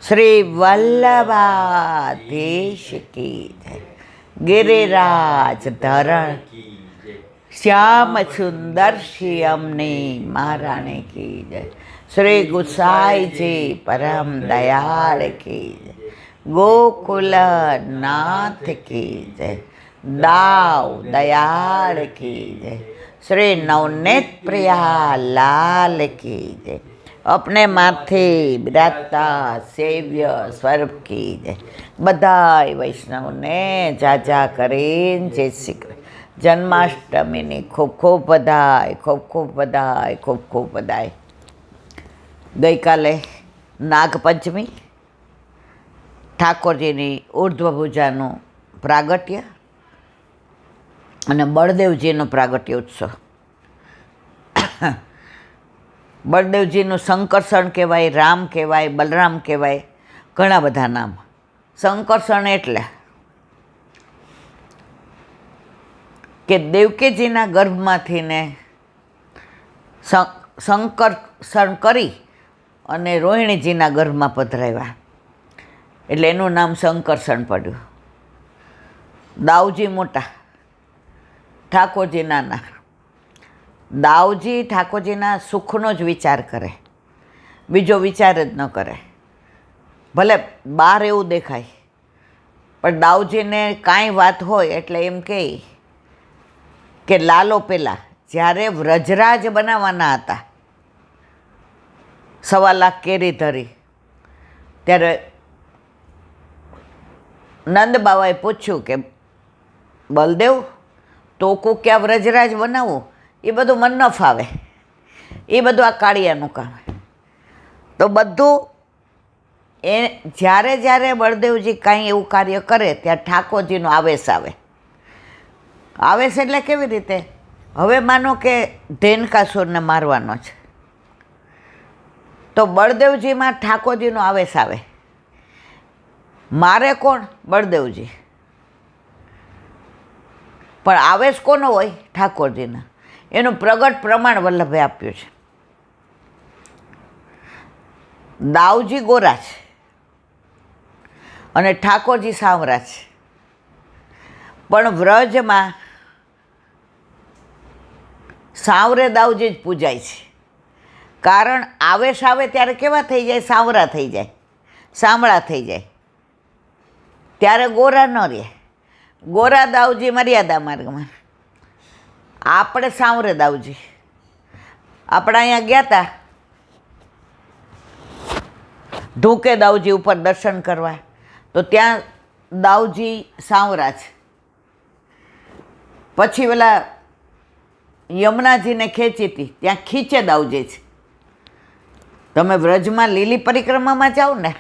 श्री वल्लभाधीश की जय। गिरिराज धरण श्याम सुंदर श्यामनी महारानी की जय। श्री गुसाई जी परम दयाल की जय। गोकुल नाथ की जय। दाव दयाल की जय। श्री नवनीत प्रिया लाल की जय। अपने माथे बिराजता सेव्य स्वरूप की जय। बधाई वैष्णवने जाजा करीने जय श्री कृष्ण। जन्माष्टमी खूब खूब बधाई, खूब खूब बधाई, खूब खूब बधाई। गई काले नागपंचमी, ઠાકોરજીની ઉર્ધ્વભુજાનું પ્રાગટ્ય અને બળદેવજીનો પ્રાગટ્ય ઉત્સવ. બળદેવજીનું શંકરષણ કહેવાય, રામ કહેવાય, બલરામ કહેવાય, ઘણા બધા નામ. શંકરષણ એટલે કે દેવકીજીના ગર્ભમાંથી ને શંકરષણ કરી અને રોહિણીજીના ગર્ભમાં પધરાવ્યા, એટલે એનું નામ શંકરષણ પડ્યું. દાઉજી મોટા, ઠાકોરજી નાના. દાઉજી ઠાકોરજીના સુખનો જ વિચાર કરે, બીજો વિચાર જ ન કરે. ભલે બહાર એવું દેખાય, પણ દાઉજીને કાંઈ વાત હોય એટલે એમ કહે કે લાલો પહેલાં જ્યારે વ્રજરાજ બનાવવાના હતા, 1.25 લાખ કેરી ધરી, ત્યારે નંદ બાવાએ પૂછ્યું કે બલદેવ તો ક્યાં વ્રજરાજ બનાવવું, એ બધું મન ન ફાવે, એ બધું આ કાળિયાનું કામ. તો બધું એ જ્યારે જ્યારે બળદેવજી કાંઈ એવું કાર્ય કરે ત્યાં ઠાકોરજીનો આવેશ આવે. આવેશ એટલે કેવી રીતે? હવે માનો કે ધેનકાસુરને મારવાનો છે, તો બળદેવજીમાં ઠાકોરજીનો આવેશ આવે. મારે કોણ? બળદેવજી. પણ આવેશ કોનો હોય? ઠાકોરજીના. એનું પ્રગટ પ્રમાણ વલ્લભે આપ્યું છે. દાઉજી ગોરા છે અને ઠાકોરજી સાવરા છે, પણ વ્રજમાં સાવરે દાઉજી જ પૂજાય છે. કારણ આવેશ આવે ત્યારે કેવા થઈ જાય? સાવરા થઈ જાય, સાંભળા થઈ જાય. ત્યારે ગોરા ન રહે. ગોરા દાઉજી મર્યાદા માર્ગમાં, આપણે સાવરે દાઉજી. આપણે અહીંયા ગયા હતા ધૂકે દાઉજી ઉપર દર્શન કરવા, તો ત્યાં દાઉજી સાવરા છે. પછી પેલા યમુનાજીને ખેંચી હતી, ત્યાં ખીચે દાઉજી છે. તમે વ્રજમાં લીલી પરિક્રમામાં જાઓ ને,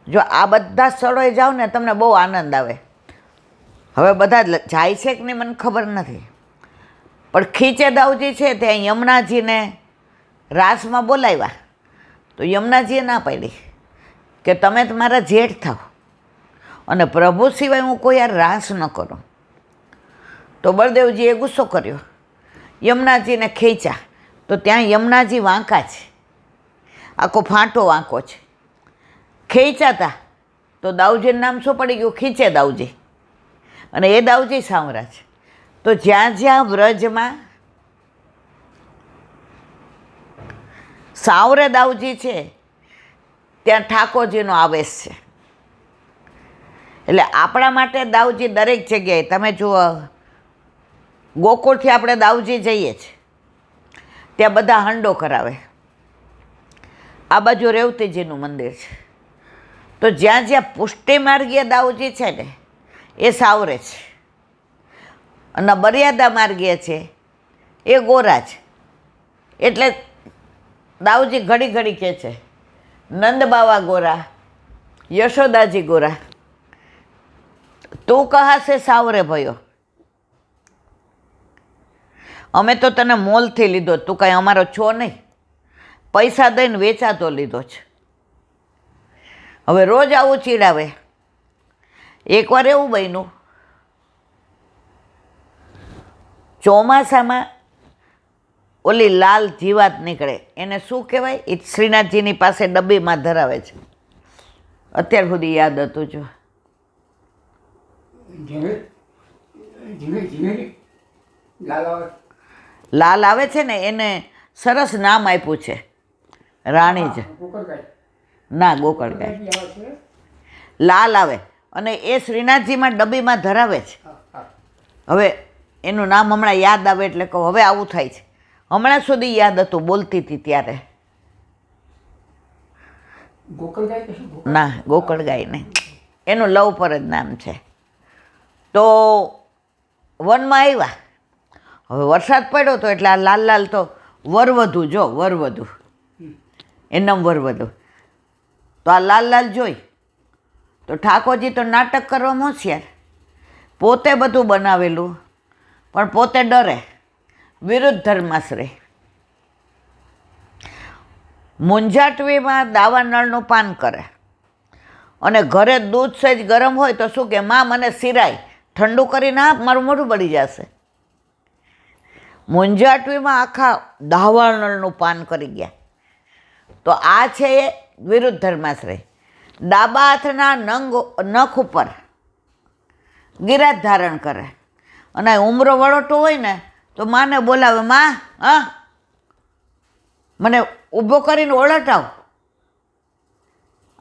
જો આ બધા સ્થળોએ જાઓ ને તમને બહુ આનંદ આવે. હવે બધા જાય છે કે નહીં મને ખબર નથી, પણ ખીચે દાઉજી છે ત્યાં યમુનાજીને રાસમાં બોલાવ્યા, તો યમુનાજીએ ના પાડી કે તમે તમારા જેઠ થાવ અને પ્રભુ સિવાય હું કોઈ યાર રાસ ન કરું. તો બળદેવજીએ ગુસ્સો કર્યો, યમુનાજીને ખેંચ્યા. તો ત્યાં યમુનાજી વાંકા છે, આખો ફાંટો વાંકો છે. ખેંચાતા તો દાઉજીનું નામ શું પડી ગયું? ખીચે દાઉજી. અને એ દાઉજી સાવરા છે. તો જ્યાં જ્યાં વ્રજમાં સાવરે દાઉજી છે ત્યાં ઠાકોરજીનો આવેશ છે. એટલે આપણા માટે દાઉજી દરેક જગ્યાએ. તમે જુઓ, ગોકુળથી આપણે દાઉજી જઈએ છીએ, ત્યાં બધા હંડો કરાવે. આ બાજુ રેવતીજીનું મંદિર છે. તો જ્યાં જ્યાં પુષ્ટિ માર્ગીય દાઉજી છે ને એ સાવરે છે, અને મર્યાદા માર્ગીય છે એ ગોરા છે. એટલે દાઉજી ઘડી ઘડી કહે છે નંદ બાવા ગોરા, યશોદાજી ગોરા, તું કહા છે સાવરે ભયો, અમે તો તને મોલથી લીધો, તું કાંઈ અમારો છો નહીં, પૈસા દઈને વેચાતો લીધો છે. હવે રોજ આવું ચીડાવે. એકવાર એવું બન્યું, ચોમાસામાં ઓલી લાલ જીવાત નીકળે, એને શું કહેવાય? એ શ્રીનાથજીની પાસે ડબ્બીમાં ધરાવે છે. અત્યાર સુધી યાદ હતું જો. ધીમે ધીમે ધીમે લાલ આવે. લાલ આવે છે ને એને સરસ નામ આપ્યું છે રાણી જ. ગોકળગાય. ના ગોકળ ગાય ગોકળગાય આવે છે. લાલ આવે અને એ શ્રીનાથજીમાં ડબ્બીમાં ધરાવે છે. હા હા. હવે એનું નામ હમણાં યાદ આવે એટલે કહું હવે આવું થાય છે. હમણાં સુધી યાદ હતું બોલતી હતી ત્યારે. ગોકળગાય કે શું? ના ગોકળ ગાય નહીં, એનું લવ પર જ નામ છે. તો વનમાં આવ્યા. હવે વરસાદ પડ્યો તો એટલે આ લાલ લાલ તો વરવધુ જો વરવધુ એનમ વરવધુ. તો આ લાલ લાલ જોઈ તો ઠાકોરજી તો નાટક કરવામાં હોશિયાર, પોતે બધું બનાવેલું પણ પોતે ડરે, વિરુદ્ધ ધર્માશ્રય. મૂંઝાટવીમાં દાવા નળનું પાન કરે અને ઘરે દૂધ સહેજ ગરમ હોય તો શું કે માં મને સિરાય ઠંડુ કરીને આપ, મારું મોઢું બળી જશે. મૂંઝાટવીમાં આખા દાવા નળનું પાન કરી ગયા. તો આ છે એ વિરુદ્ધ ધર્માશ્રય. ડાબા હાથના નખ ઉપર ગિરાજ ધારણ કરે અને ઉમરો વળોટો હોય ને તો માને બોલાવે, માં હા મને ઊભો કરીને ઓળટાવ.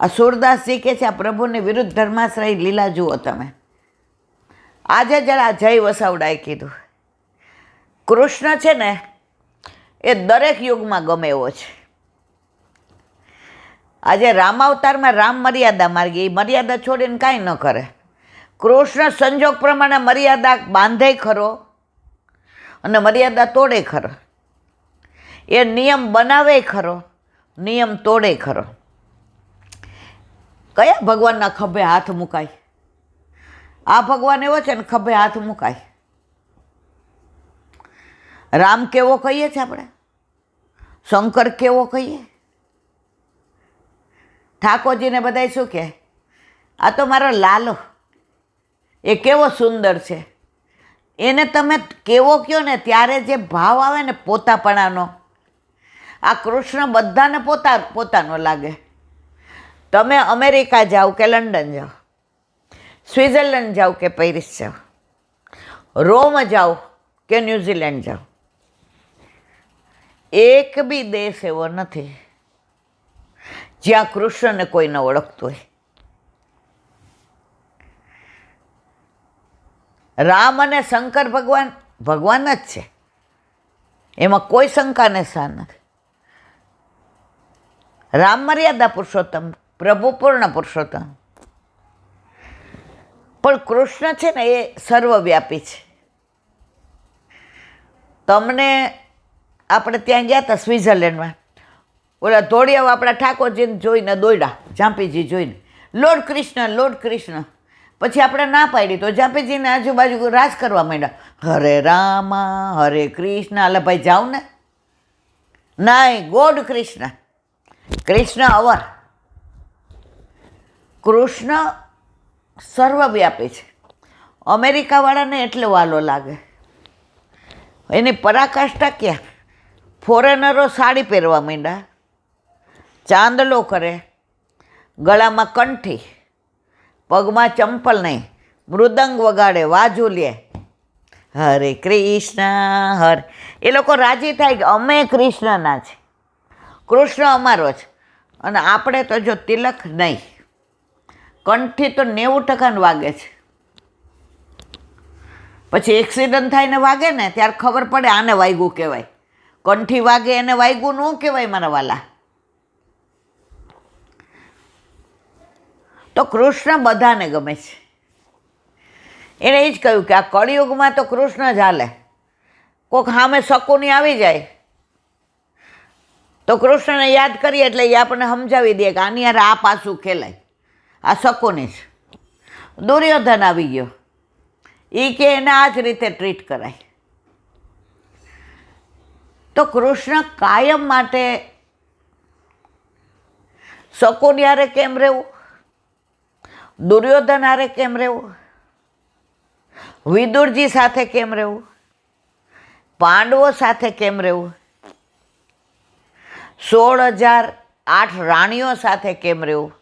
આ સુરદાસજી કે છે આ પ્રભુની વિરુદ્ધ ધર્માશ્રય લીલા જુઓ તમે. આજે જરા જય વસાવડાએ કીધું કૃષ્ણ છે ને એ દરેક યુગમાં ગમે એવો છે. આજે રામાવતારમાં રામ મર્યાદા માર્ગી, એ મર્યાદા છોડીને કાંઈ ન કરે. કૃષ્ણ સંજોગ પ્રમાણે મર્યાદા બાંધે ખરો અને મર્યાદા તોડે ખરો. એ નિયમ બનાવે ખરો, નિયમ તોડે ખરો. કયા ભગવાનના ખભે હાથ મુકાય? આ ભગવાન એવો છે ને ખભે હાથ મુકાય. રામ કેવો કહીએ છીએ આપણે, શંકર કેવો કહીએ, ઠાકોરજીને બધાય શું કહે? આ તો મારો લાલો, એ કેવો સુંદર છે. એને તમે કેવો કહો ને ત્યારે જે ભાવ આવે ને પોતાપણાનો, આ કૃષ્ણ બધાને પોતાનો લાગે. તમે અમેરિકા જાઓ કે લંડન જાઓ, સ્વિટ્ઝરલેન્ડ જાઓ કે પેરિસ જાઓ, રોમ જાઓ કે ન્યૂઝીલેન્ડ જાઓ, એક બી દેશ એવો નથી જ્યાં કૃષ્ણને કોઈ ન ઓળખતું હોય. રામ અને શંકર ભગવાન ભગવાન જ છે, એમાં કોઈ શંકાને સ્થાન નથી. રામ મર્યાદા પુરુષોત્તમ, પ્રભુ પૂર્ણ પુરુષોત્તમ. પણ કૃષ્ણ છે ને એ સર્વવ્યાપી છે. તમને આપણે ત્યાં ગયા હતા સ્વિટ્ઝરલેન્ડમાં, ઓલા ધોળિયાઓ આપણા ઠાકોરજીને જોઈને દોડ્યા, ઝાંપીજી જોઈને લોર્ડ કૃષ્ણ લોર્ડ કૃષ્ણ. પછી આપણે ના પાડી તો ઝાંપીજીને આજુબાજુ રાજ કરવા માંડ્યા, હરે રામા હરે કૃષ્ણ. એટલે ભાઈ જાઓ ને, નહીં ગોડ કૃષ્ણ, કૃષ્ણ અવર. કૃષ્ણ સર્વવ્યાપી છે. અમેરિકાવાળાને એટલે વાલો લાગે. એની પરાકાષ્ઠા ક્યાં? ફોરેનરો સાડી પહેરવા માંડ્યા, ચાંદલો કરે, ગળામાં કંઠી, પગમાં ચંપલ નહીં, મૃદંગ વગાડે, વાજુ લે, હરે કૃષ્ણ હરે. એ લોકો રાજી થાય કે અમે કૃષ્ણના છે, કૃષ્ણ અમારો છે. અને આપણે તો જો તિલક નહીં, કંઠી તો 90% વાગે છે. પછી એક્સિડન્ટ થાય ને વાગે ને ત્યારે ખબર પડે આને વાગ્યું કહેવાય. કંઠી વાગે એને વાગ્યું ન કહેવાય મારા વાલા. તો કૃષ્ણ બધાને ગમે છે. એણે એ જ કહ્યું કે આ કળિયુગમાં તો કૃષ્ણ જ હાલે. કોઈક સામે શકુની આવી જાય તો કૃષ્ણને યાદ કરીએ એટલે એ આપણને સમજાવી દે કે આની યાર આ પાછું ખેલાય, આ શકુની છે. દુર્યોધન આવી ગયો, એ કે એને આ જ રીતે ટ્રીટ કરાય. તો કૃષ્ણ કાયમ માટે શકુની હારે કેમ રહેવું, દુર્યોધન હારે કેમ રહેવું, વિદુરજી સાથે કેમ રહેવું, પાંડવો સાથે કેમ રહેવું, 16,008 રાણીઓ સાથે કેમ રહેવું,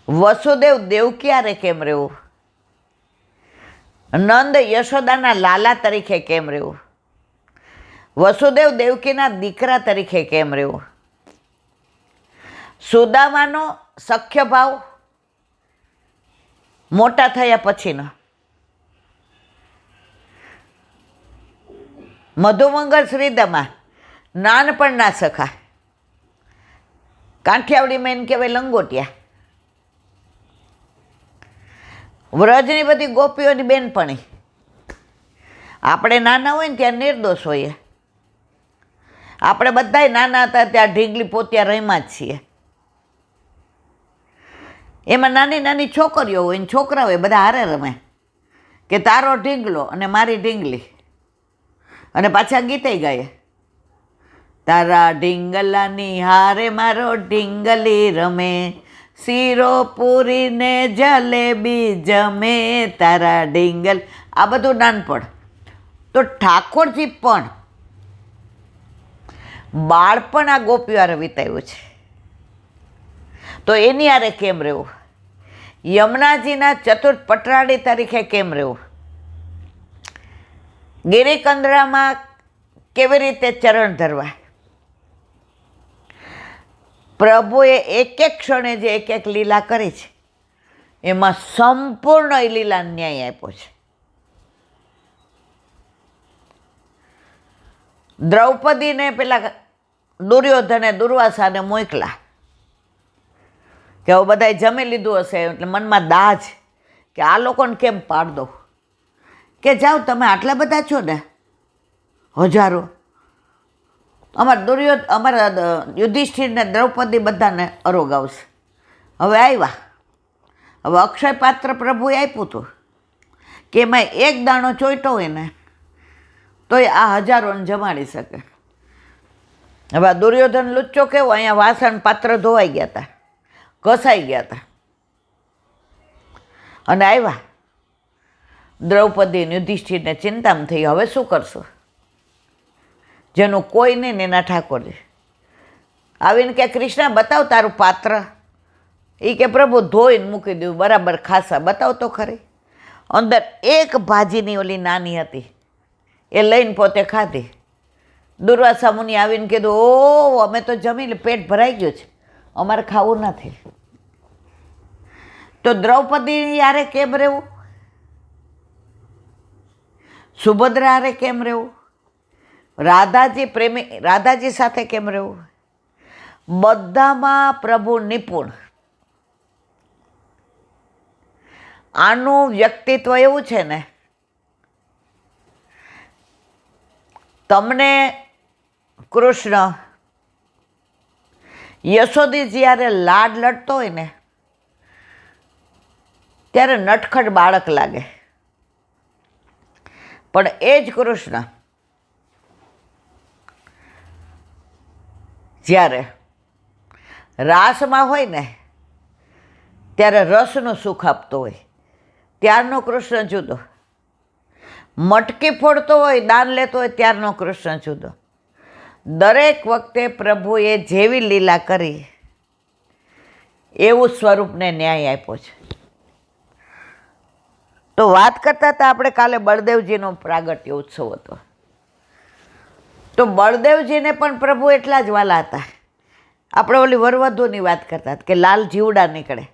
વસુદેવ દેવકીયારે કેમ રહેવું? નંદ યશોદાના લાલા તરીકે કેમ રહેવું? વસુદેવ દેવકીના દીકરા તરીકે કેમ રહેવું? સુદામાનો સખ્ય ભાવ મોટા થયા પછીનો, મધુમંગલ શ્રીદામા નાનપણના સખા, કાઠિયાવાડીમાં એને કહેવાય લંગોટિયા, વ્રજની બધી ગોપીઓની બેનપણી. આપણે નાના હોય ને ત્યાં નિર્દોષ હોઈએ. આપણે બધાય નાના હતા ત્યાં ઢીંગલી પોતિયા રમ્યા જ છીએ. એમાં નાની નાની છોકરીઓ હોય ને છોકરા હોય, બધા હારે રમે કે તારો ઢીંગલો અને મારી ઢીંગલી, અને પાછા ગીતે ગાય, તારા ઢીંગલાની હારે મારો ઢીંગલી રમે, શીરો પૂરીને જલેબી જમે, તારા ઢીંગલ. આ બધું નાનપણ. તો ઠાકોરજી પણ બાળપણ આ ગોપીઓ હારે વિતાવ્યું છે. તો એની હારે કેમ રહેવું? યમુનાજીના ચતુર્થ પટરાળી તરીકે કેમ રહેવું? ગિરિકંદરામાં કેવી રીતે ચરણ ધરવા? પ્રભુએ એક એક ક્ષણે જે એક એક લીલા કરી છે એમાં સંપૂર્ણ એ લીલા ન્યાય આપ્યો છે. દ્રૌપદીને પેલા દુર્યોધને દુર્વાસાને મોકલા કે હવે બધાએ જમી લીધું હશે, એટલે મનમાં દાજ કે આ લોકોને કેમ પાડ દો, કે જાઓ તમે આટલા બધા છો ને, હજારો. અમારા યુધિષ્ઠિરને દ્રૌપદી બધાને અરોગાવશે. હવે આવ્યા, હવે અક્ષય પાત્ર પ્રભુએ આપ્યું હતું કે એમાં એક દાણો ચોઈટો હોય ને તોય આ હજારોને જમાડી શકે. હવે આ દુર્યોધન લુચ્ચો કેવો, અહીંયા વાસણ પાત્ર ધોવાઈ ગયા હતા, ઘસાઈ ગયા હતા, અને આવ્યા. દ્રૌપદી યુધિષ્ઠિરને ચિંતામાં થઈ, હવે શું કરશું? જેનું કોઈ નહીં એના ઠાકોરજી આવીને કે કૃષ્ણ બતાવ તારું પાત્ર. એ કે પ્રભુ ધોઈને મૂકી દઉં બરાબર ખાસા, બતાવ તો ખરી. અંદર એક ભાજીની ઓલી નાની હતી, એ લઈને પોતે ખાધી. દુર્વાસા મુનિ આવીને કીધું, ઓ અમે તો જમી પેટ ભરાઈ ગયું છે, અમારે ખાવું નથી. તો દ્રૌપદી યારે કેમ રહેવું? સુભદ્રા હારે કેમ રહેવું? રાધાજી સાથે કેમ રહેવું? બધામાં પ્રભુ નિપુણ. આનું વ્યક્તિત્વ એવું છે ને, તમને કૃષ્ણ યશોદીજી જ્યારે લાડ લડતો હોય ને ત્યારે નટખટ બાળક લાગે, પણ એ જ કૃષ્ણ જ્યારે રાસમાં હોય ને ત્યારે રસનું સુખ આપતો હોય, ત્યારનો કૃષ્ણ જુદો. મટકી ફોડતો હોય, દાન લેતો હોય, ત્યારનો કૃષ્ણ જુદો. દરેક વખતે પ્રભુએ જેવી લીલા કરી એવું સ્વરૂપને ન્યાય આપ્યો છે. તો વાત કરતા હતા આપણે કાલે બળદેવજીનો પ્રાગટ્ય ઉત્સવ હતો. તો બળદેવજીને પણ પ્રભુ એટલા જ વાલા હતા. આપણે ઓલી વરવધુની વાત કરતા હતા કે લાલ જીવડા નીકળે.